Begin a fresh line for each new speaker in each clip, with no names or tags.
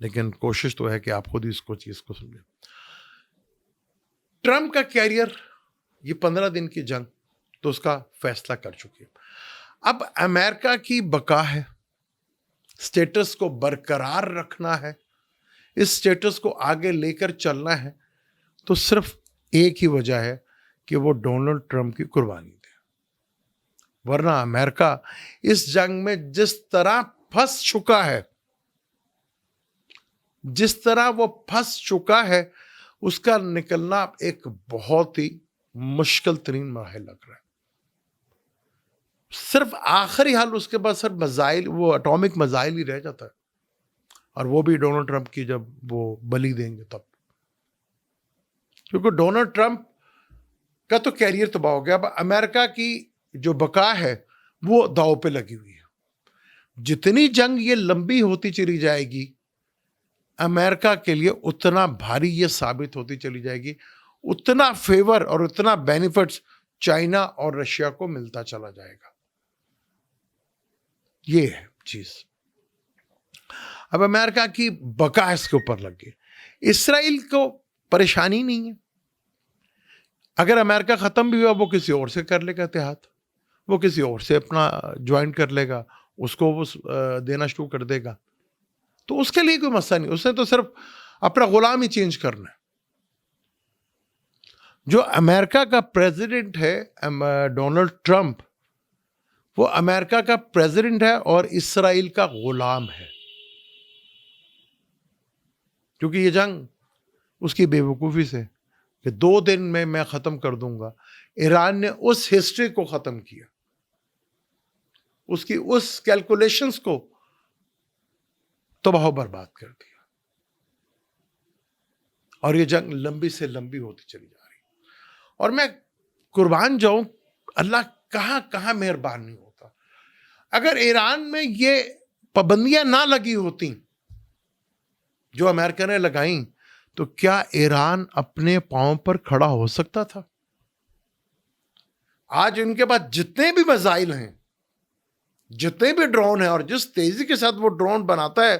لیکن کوشش تو ہے کہ آپ خود اس کو چیز کو سمجھیں. ٹرمپ کا کیریئر یہ 15 دن کی جنگ تو اس کا فیصلہ کر چکی ہے. اب امریکہ کی بقا ہے، سٹیٹس کو برقرار رکھنا ہے، اس سٹیٹس کو آگے لے کر چلنا ہے، تو صرف ایک ہی وجہ ہے کہ وہ ڈونلڈ ٹرمپ کی قربانی دے. ورنہ امریکہ اس جنگ میں جس طرح پھنس چکا ہے، جس طرح وہ پھنس چکا ہے، اس کا نکلنا ایک بہت ہی مشکل ترین مراحل لگ رہا ہے. صرف آخری حل اس کے بعد صرف میزائل، وہ اٹامک میزائل ہی رہ جاتا ہے، اور وہ بھی ڈونلڈ ٹرمپ کی جب وہ بلی دیں گے تب. کیونکہ ڈونلڈ ٹرمپ کا تو کیریئر تباہ ہو گیا. اب امریکہ کی جو بقا ہے وہ داؤ پہ لگی ہوئی ہے. جتنی جنگ یہ لمبی ہوتی چلی جائے گی، امریکہ کے لیے اتنا بھاری یہ ثابت ہوتی چلی جائے گی، اتنا فیور اور اتنا بینیفٹس چائنا اور رشیا کو ملتا چلا جائے گا. یہ ہے چیز. اب امریکہ کی بقا اس کے اوپر لگ گئی. اسرائیل کو پریشانی نہیں ہے. اگر امریکہ ختم بھی ہوا، وہ کسی اور سے کر لے گا اتحاد، وہ کسی اور سے اپنا جوائن کر لے گا، اس کو وہ دینا شروع کر دے گا. تو اس کے لیے کوئی مسئلہ نہیں، اس نے تو صرف اپنا غلام ہی چینج کرنا ہے. جو امریکہ کا پریزیڈنٹ ہے ڈونلڈ ٹرمپ، وہ امریکہ کا پریزیڈنٹ ہے اور اسرائیل کا غلام ہے. کیونکہ یہ جنگ اس کی بے وقوفی سے کہ 2 دن میں ختم کر دوں گا، ایران نے اس ہسٹری کو ختم کیا، اس کی اس کیلکولیشنز کو تباہ و برباد کر دیا، اور یہ جنگ لمبی سے لمبی ہوتی چلی جا رہی. اور میں قربان جاؤں، اللہ کہاں کہاں مہربان نہیں ہوتا. اگر ایران میں یہ پابندیاں نہ لگی ہوتی جو امریکہ نے لگائیں، تو کیا ایران اپنے پاؤں پر کھڑا ہو سکتا تھا؟ آج ان کے پاس جتنے بھی میزائل ہیں، جتنے بھی ڈرون ہیں، اور جس تیزی کے ساتھ وہ ڈرون بناتا ہے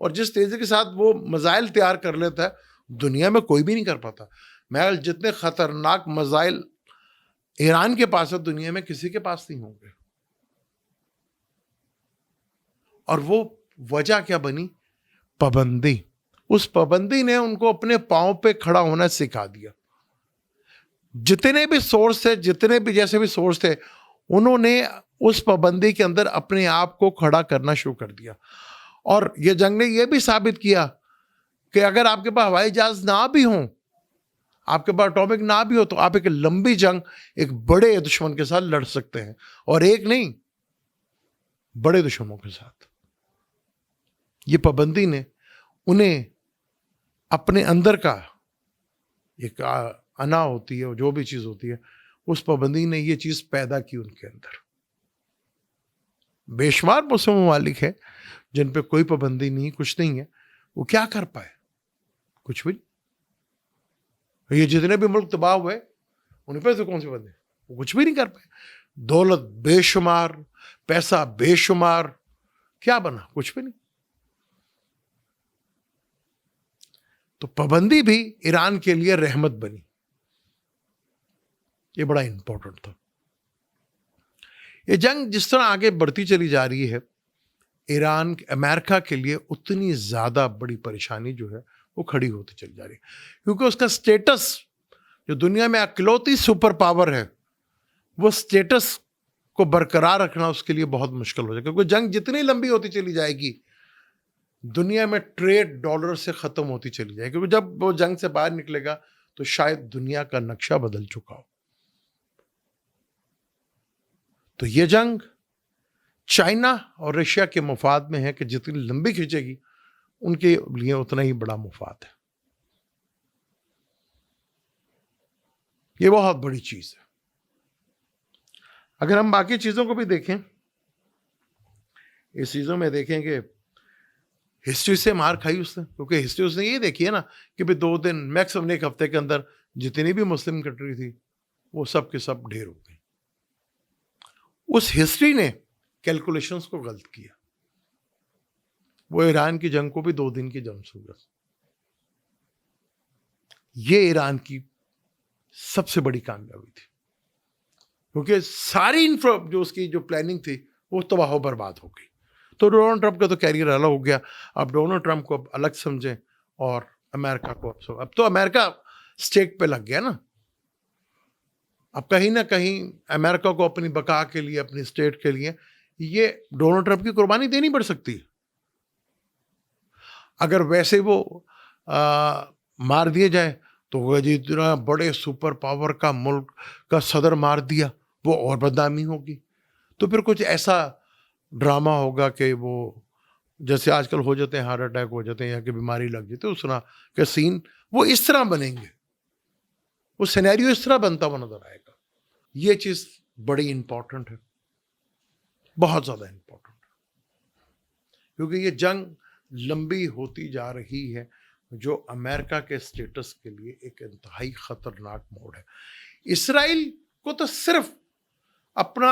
اور جس تیزی کے ساتھ وہ میزائل تیار کر لیتا ہے، دنیا میں کوئی بھی نہیں کر پاتا. میں جتنے خطرناک میزائل ایران کے پاس ہے، دنیا میں کسی کے پاس نہیں ہوں گے. اور وہ وجہ کیا بنی؟ پابندی. اس پابندی نے ان کو اپنے پاؤں پہ کھڑا ہونا سکھا دیا. جتنے بھی سورس تھے، جتنے بھی جیسے بھی سورس تھے، انہوں نے اس پابندی کے اندر اپنے آپ کو کھڑا کرنا شروع کر دیا. اور یہ جنگ نے یہ بھی ثابت کیا کہ اگر آپ کے پاس ہوائی جہاز نہ بھی ہوں، آپ کے پاس اٹامک نہ بھی ہو، تو آپ ایک لمبی جنگ ایک بڑے دشمن کے ساتھ لڑ سکتے ہیں، اور ایک نہیں، بڑے دشمنوں کے ساتھ. یہ پابندی نے انہیں اپنے اندر کا ایک انا ہوتی ہے، جو بھی چیز ہوتی ہے، اس پابندی نے یہ چیز پیدا کی ان کے اندر. بے شمار مسلم ممالک ہیں جن پہ کوئی پابندی نہیں، کچھ نہیں ہے، وہ کیا کر پائے؟ کچھ بھی نہیں. یہ جتنے بھی ملک تباہ ہوئے، ان پہ تو کون سے بندے، وہ کچھ بھی نہیں کر پائے. دولت بے شمار، پیسہ بے شمار، کیا بنا؟ کچھ بھی نہیں. تو پابندی بھی ایران کے لیے رحمت بنی. یہ بڑا امپورٹنٹ تھا. یہ جنگ جس طرح آگے بڑھتی چلی جا رہی ہے، ایران امریکہ کے لیے اتنی زیادہ بڑی پریشانی جو ہے وہ کھڑی ہوتی چلی جا رہی ہے، کیونکہ اس کا سٹیٹس جو دنیا میں اکلوتی سپر پاور ہے، وہ سٹیٹس کو برقرار رکھنا اس کے لیے بہت مشکل ہو جائے گا. کیونکہ جنگ جتنی لمبی ہوتی چلی جائے گی، دنیا میں ٹریڈ ڈالر سے ختم ہوتی چلی جائے گی. کیونکہ جب وہ جنگ سے باہر نکلے گا تو شاید دنیا کا نقشہ بدل چکا ہو. تو یہ جنگ چائنا اور رشیا کے مفاد میں ہے کہ جتنی لمبی کھینچے گی، ان کے لیے اتنا ہی بڑا مفاد ہے. یہ بہت بڑی چیز ہے. اگر ہم باقی چیزوں کو بھی دیکھیں، اس چیزوں میں دیکھیں کہ ہسٹری سے مار کھائی اس نے. کیونکہ ہسٹری اس نے یہ دیکھی ہے نا کہ 2 دن میکسیمم 1 ہفتے کے اندر جتنی بھی مسلم کنٹری تھی، وہ سب کے سب ڈھیر ہو گئی. اس ہسٹری نے کیلکولیشنز کو غلط کیا. وہ ایران کی جنگ کو بھی 2 دن کی جنگ سمجھا. یہ ایران کی سب سے بڑی کامیابی تھی, کیونکہ ساری جو اس کی جو پلاننگ تھی وہ تباہ و برباد ہو گئی. تو ڈونلڈ ٹرمپ کا تو کیریئر الگ ہو گیا. اب ڈونلڈ ٹرمپ کو اب الگ سمجھیں اور امریکہ کو اب تو امریکہ اسٹیک پہ لگ گیا نا. اب کہیں نہ کہیں امریکہ کو اپنی بقا کے لیے, اپنی اسٹیٹ کے لیے یہ ڈونلڈ ٹرمپ کی قربانی دینی پڑ سکتی ہے. اگر ویسے وہ مار دیے جائے تو وہ جی اتنا بڑے سپر پاور کا ملک کا صدر مار دیا, وہ اور بدنامی ہوگی. تو پھر کچھ ایسا ڈرامہ ہوگا کہ وہ جیسے آج کل ہو جاتے ہیں, ہارٹ اٹیک ہو جاتے ہیں یا کہ بیماری لگ جاتی ہے, اس طرح کے سین وہ اس طرح بنیں گے, وہ سینیریو اس طرح بنتا ہوا نظر آئے گا. یہ چیز بڑی امپورٹنٹ ہے, بہت زیادہ امپورٹنٹ ہے, کیونکہ یہ جنگ لمبی ہوتی جا رہی ہے جو امریکہ کے اسٹیٹس کے لیے ایک انتہائی خطرناک موڑ ہے. اسرائیل کو تو صرف اپنا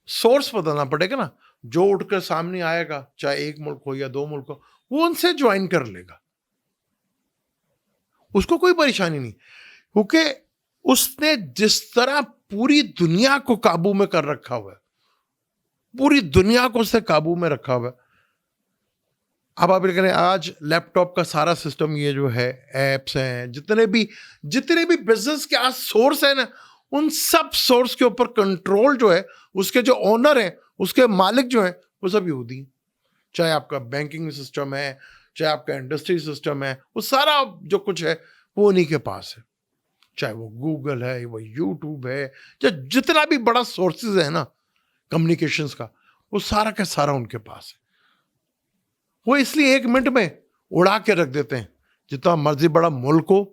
سورس بدلنا پڑے گا نا, جو اٹھ کر سامنے آئے گا چاہے ایک ملک ہو یا 2 ملک ہو, وہ ان سے جوائن کر لے گا, اس کو کوئی پریشانی نہیں, کیونکہ اس نے جس طرح پوری دنیا کو قابو میں کر رکھا ہوا ہے, پوری دنیا کو اس نے قابو میں رکھا ہوا ہے. اب آپ کہتے ہیں آج لیپ ٹاپ کا سارا سسٹم, یہ جو ہے ایپس ہیں, جتنے بھی بزنس کے آج سورس ہیں نا, ان سب سورس کے اوپر کنٹرول جو ہے اس کے جو اونر ہیں, اس کے مالک جو ہیں, وہ سب یہودی ہیں. چاہے آپ کا بینکنگ سسٹم ہے, چاہے آپ کا انڈسٹری سسٹم ہے, وہ سارا جو کچھ ہے وہ انہی کے پاس ہے. چاہے وہ گوگل ہے, وہ یوٹیوب ہے, چاہے جتنا بھی بڑا سورسز ہے نا کمیونیکیشنز کا, وہ سارا کا سارا ان کے پاس ہے. وہ اس لیے 1 منٹ میں اڑا کے رکھ دیتے ہیں, جتنا مرضی بڑا ملک ہو,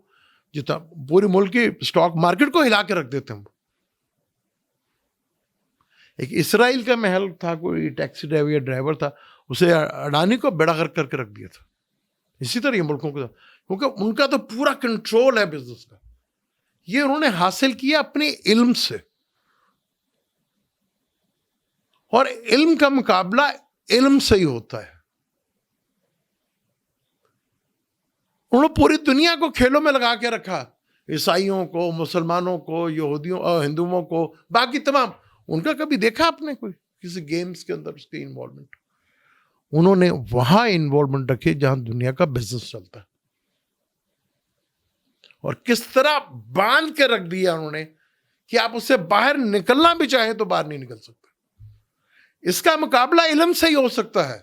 جتنا پوری ملک کی اسٹاک مارکیٹ کو ہلا کے رکھ دیتے ہیں. ایک اسرائیل کا محل تھا, کوئی ٹیکسی ڈرائیور تھا, اسے اڈانی کو بیڑا غرق کر کے رکھ دیا تھا. اسی طرح یہ ملکوں کو, کیونکہ ان کا تو پورا کنٹرول ہے بزنس کا. یہ انہوں نے حاصل کیا اپنے علم سے, اور علم کا مقابلہ علم سے ہی ہوتا ہے. انہوں نے پوری دنیا کو کھیلوں میں لگا کے رکھا, عیسائیوں کو, مسلمانوں کو, یہودیوں اور ہندوؤں کو, باقی تمام. ان کا کبھی دیکھا آپ نے کوئی کسی گیمز کے اندر اس کی انوالومنٹ؟ انہوں نے وہاں انوالومنٹ رکھی جہاں دنیا کا بزنس چلتا ہے, اور کس طرح باندھ کے رکھ دیا انہوں نے کہ آپ اس سے باہر نکلنا بھی چاہیں تو باہر نہیں نکل سکتے. اس کا مقابلہ علم سے ہی ہو سکتا ہے,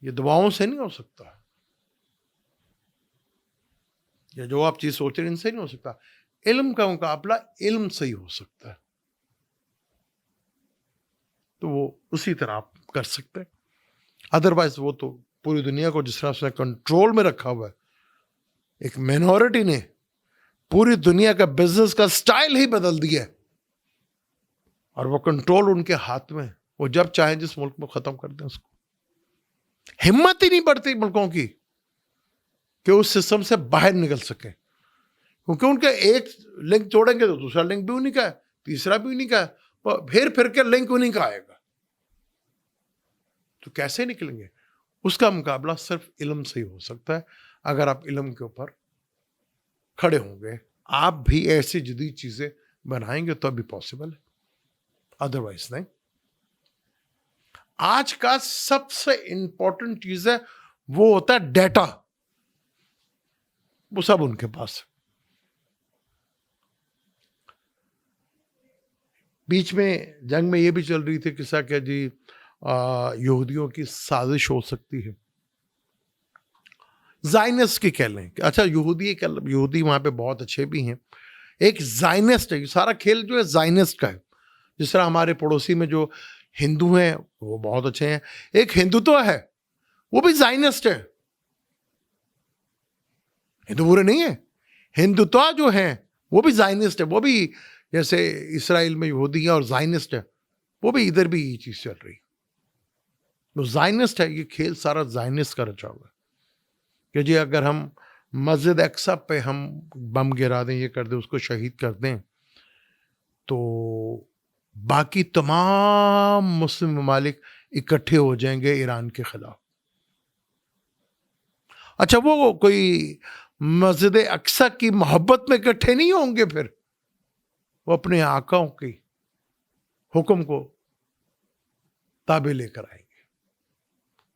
یہ دعاؤں سے نہیں ہو سکتا, یا جو آپ چیز سوچ رہے ہیں ان سے نہیں ہو سکتا. علم کا مقابلہ علم سے ہی ہو سکتا ہے. تو وہ اسی طرح آپ کر سکتے ہیں. ادروائز وہ تو پوری دنیا کو جس طرح اس نے کنٹرول میں رکھا ہوا ہے, ایک مینورٹی نے پوری دنیا کا بزنس کا سٹائل ہی بدل دیا ہے, اور وہ کنٹرول ان کے ہاتھ میں. وہ جب چاہیں جس ملک میں ختم کر دیں اس کو. ہمت ہی نہیں پڑتی ملکوں کی کہ اس سسٹم سے باہر نکل سکیں, کیونکہ ان کے ایک لنک توڑیں گے تو دوسرا لنک بھی انہیں کا ہے, تیسرا بھی انہیں کا ہے, پھر کے لنک انہیں کا آئے گا. تو کیسے نکلیں گے؟ اس کا مقابلہ صرف علم سے ہی ہو سکتا ہے. اگر آپ علم کے اوپر کھڑے ہوں گے, آپ بھی ایسی جدید چیزیں بنائیں گے تو ابھی پاسبل ہے, ادروائز نہیں. آج کا سب سے امپورٹنٹ چیز ہے وہ ہوتا ہے ڈیٹا, وہ سب ان کے پاس ہے. بیچ میں جنگ میں یہ بھی چل رہی تھی قصہ کہ جی یہودیوں کی سازش ہو سکتی ہے, زائنسٹ کی کہہ لیں کہ اچھا یہودی وہاں پہ بہت اچھے بھی ہیں. ایک زائنسٹ ہے, سارا کھیل جو ہے زائنسٹ کا ہے. جس طرح ہمارے پڑوسی میں جو ہندو ہیں وہ بہت اچھے ہیں, ایک ہندوتو ہے وہ بھی زائنسٹ ہے. ہندو برے نہیں ہے, ہندوتوا جو ہیں وہ بھی زائنسٹ ہے. وہ بھی جیسے اسرائیل میں یہودی ہیں اور زائنسٹ ہے, وہ بھی ادھر بھی یہ چیز چل رہی. وہ زائنسٹ ہے, یہ کھیل سارا زائنسٹ کا رچا ہوا ہے کہ جی اگر ہم مسجد اقصی پہ ہم بم گرا دیں, یہ کر دیں, اس کو شہید کر دیں, تو باقی تمام مسلم ممالک اکٹھے ہو جائیں گے ایران کے خلاف. اچھا وہ کوئی مسجد اقصی کی محبت میں اکٹھے نہیں ہوں گے، پھر وہ اپنے آقاؤں کی حکم کو تابع لے کر آئیں گے.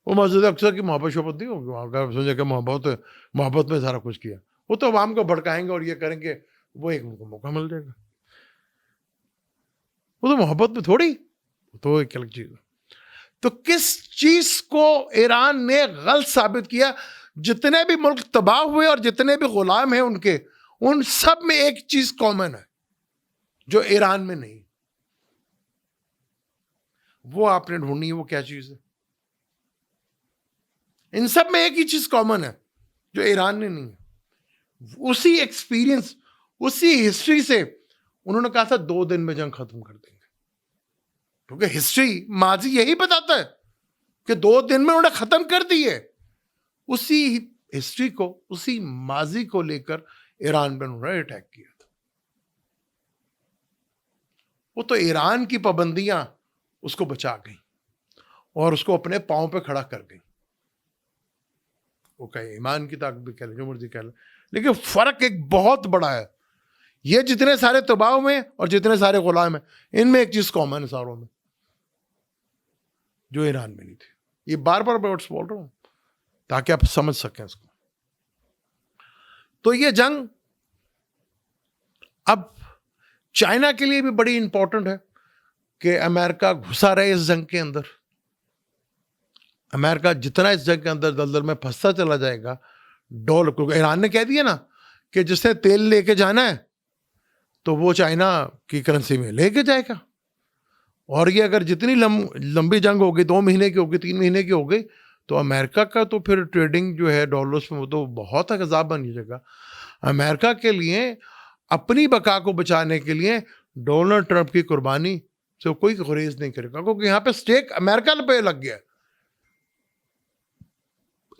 وہ مسجد اقصی کی محبت شبت نہیں ہوگی، وہاں کا سمجھے کہ محبت میں سارا کچھ کیا. وہ تو عوام کو بھڑکائیں گے اور یہ کریں گے، وہ ایک ان کو موقع مل جائے گا. وہ تو محبت میں تھوڑی، تو ایک الگ چیز ہے. تو کس چیز کو ایران نے غلط ثابت کیا؟ جتنے بھی ملک تباہ ہوئے اور جتنے بھی غلام ہیں ان کے، ان سب میں ایک چیز کامن ہے جو ایران میں نہیں. وہ آپ نے ڈھونڈنی ہے، وہ کیا چیز ہے؟ ان سب میں ایک ہی چیز کامن ہے جو ایران نے نہیں ہے. اسی ایکسپیرینس، اسی ہسٹری سے انہوں نے کہا تھا 2 دن میں جنگ ختم کر دیں گے، کیونکہ ہسٹری ماضی یہی بتاتا ہے کہ 2 دن میں انہوں نے ختم کر دی ہے. اسی ہسٹری کو، اسی ماضی کو لے کر ایران پہ انہوں نے اٹیک کیا تھا. وہ تو ایران کی پابندیاں اس کو بچا گئیں اور اس کو اپنے پاؤں پہ کھڑا کر گئیں. وہ کہے ایمان کی طاقت بھی کہہ لیں، جو مرضی کہہ لیں، لیکن فرق ایک بہت بڑا ہے. یہ جتنے سارے تباہ میں اور جتنے سارے غلام ہیں، ان میں ایک چیز کامن ہے ساروں میں جو ایران میں نہیں تھی. یہ بار بار ورڈز بول رہا ہوں تاکہ آپ سمجھ سکیں اس کو. تو یہ جنگ اب چائنا کے لیے بھی بڑی امپورٹنٹ ہے کہ امریکہ گھسا رہے اس جنگ کے اندر. امریکہ جتنا اس جنگ کے اندر دلدل میں پھنستا چلا جائے گا، ڈالر، کیونکہ ایران نے کہہ دیا نا کہ جس نے تیل لے کے جانا ہے تو وہ چائنا کی کرنسی میں لے کے جائے گا. اور یہ اگر جتنی لمبی جنگ ہوگی، 2 مہینے کی ہوگی، 3 مہینے کی ہوگی، تو امریکہ کا تو پھر ٹریڈنگ جو ہے ڈالرز میں وہ تو بہت عذاب بن جائے گا. امریکہ کے لیے اپنی بقا کو بچانے کے لیے ڈونلڈ ٹرمپ کی قربانی سے کوئی گریز نہیں کرے گا، کیونکہ یہاں پہ سٹیک امریکہ پہ لگ گیا.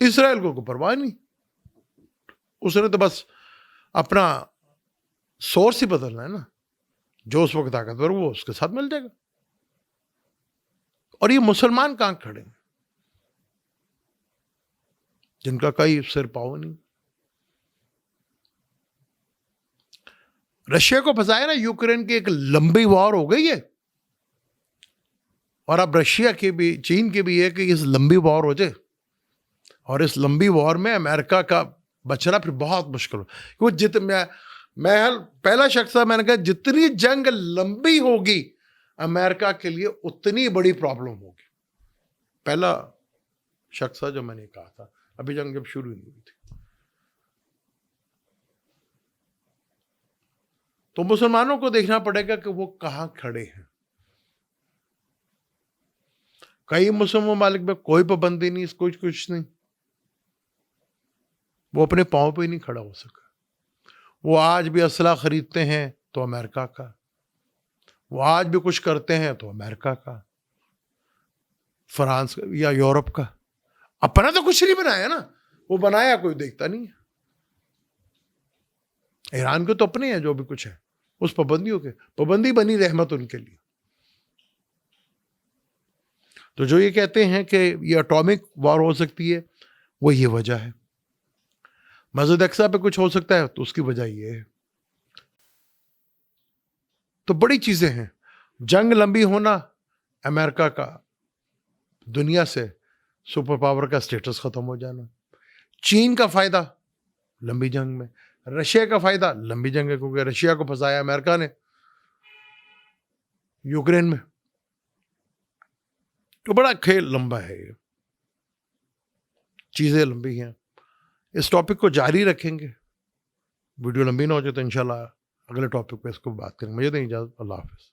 اسرائیل کو کوئی پرواہ نہیں، اس نے تو بس اپنا سورس ہی بدلنا ہے نا، جو اس وقت طاقتور وہ اس کے ساتھ مل جائے گا. اور یہ مسلمان کہاں کھڑے ہیں جن کا کوئی سر پاؤ نہیں. رشیا کو پھنسایا نا، یوکرین کی ایک لمبی وار ہو گئی ہے، اور اب رشیا کی بھی، چین کی بھی ہے کہ اس لمبی وار ہو جائے، اور اس لمبی وار میں امریکہ کا بچنا پھر بہت مشکل ہو. میں پہلا شخص تھا، میں نے کہا جتنی جنگ لمبی ہوگی امریکہ کے لیے اتنی بڑی پرابلم ہوگی. پہلا شخص تھا جو میں نے کہا تھا، ابھی جنگ جب شروع نہیں ہوئی تھی. تو مسلمانوں کو دیکھنا پڑے گا کہ وہ کہاں کھڑے ہیں. کئی مسلم ممالک میں کوئی پابندی نہیں، کچھ نہیں، وہ اپنے پاؤں پہ ہی نہیں کھڑا ہو سکا. وہ آج بھی اسلحہ خریدتے ہیں تو امریکہ کا، وہ آج بھی کچھ کرتے ہیں تو امریکہ کا، فرانس کا یا یورپ کا. اپنا تو کچھ نہیں بنایا نا، وہ بنایا کوئی دیکھتا نہیں ہے. ایران کو تو اپنے ہیں جو بھی کچھ ہے، اس پابندیوں کے پابندی بنی رحمت ان کے لیے. تو جو یہ کہتے ہیں کہ یہ اٹامک وار ہو سکتی ہے، وہ یہ وجہ ہے. مسجد اقصی پہ کچھ ہو سکتا ہے تو اس کی وجہ یہ ہے. تو بڑی چیزیں ہیں. جنگ لمبی ہونا، امریکہ کا دنیا سے سپر پاور کا سٹیٹس ختم ہو جانا، چین کا فائدہ لمبی جنگ میں، رشیا کا فائدہ لمبی جنگ ہے، کیونکہ رشیا کو پھنسایا امریکہ نے یوکرین میں. تو بڑا کھیل لمبا ہے، یہ چیزیں لمبی ہیں. اس ٹاپک کو جاری رکھیں گے، ویڈیو لمبی نہ ہو جائے تو انشاءاللہ اگلے ٹاپک پہ اس کو بات کریں گے. مجھے دیں اجازت، اللہ حافظ.